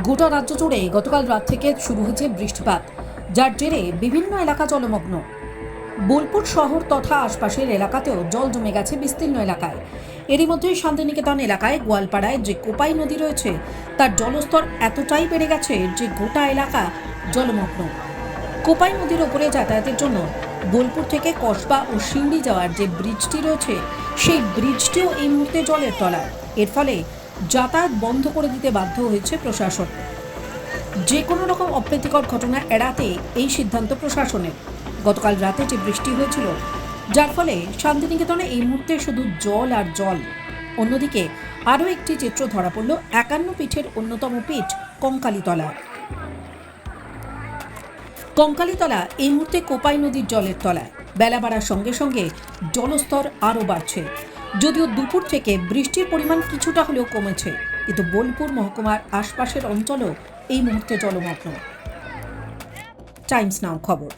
গোটা রাজ্য জুড়ে গতকাল রাত থেকে শুরু হয়েছে বৃষ্টিপাত, যার জেরে বিভিন্ন এলাকা জলমগ্ন। বোলপুর শহর তথা আশপাশের এলাকাতেও জল জমে গেছে বিস্তীর্ণ এলাকায়। এরই মধ্যে শান্তিনিকেতন এলাকায় গোয়ালপাড়ায় যে কোপাই নদী রয়েছে তার জলস্তর এতটাই বেড়ে গেছে যে গোটা এলাকা জলমগ্ন। কোপাই নদীর ওপরে যাতায়াতের জন্য বোলপুর থেকে কসবা ও সিউড়ি যাওয়ার যে ব্রিজটি রয়েছে সেই ব্রিজটিও এই মুহূর্তে জলের তলায়। এর ফলে যাতায়াত বন্ধ করে দিতে বাধ্য হয়েছে প্রশাসন। যে কোনো রকম অপ্রীতিকর ঘটনা এড়াতে এই সিদ্ধান্ত প্রশাসনের। গতকাল রাতে যে বৃষ্টি হয়েছিল যার ফলে শান্তিনিকেতনে এই মুহূর্তে শুধু জল আর জল। অন্যদিকে আরও একটি চিত্র ধরা পড়ল ৫১ পীঠের অন্যতম পীঠ কঙ্কালীতলা। কঙ্কালীতলা এই মুহূর্তে কোপাই নদীর জলের তলায়। বেলা বাড়ার সঙ্গে সঙ্গে জলস্তর আরও বাড়ছে। যদিও দুপুর থেকে বৃষ্টির পরিমাণ কিছুটা হলেও কমেছে, কিন্তু বোলপুর মহকুমার আশপাশের অঞ্চলও এই মুহূর্তে জলমগ্ন। টাইমস নাও খবর।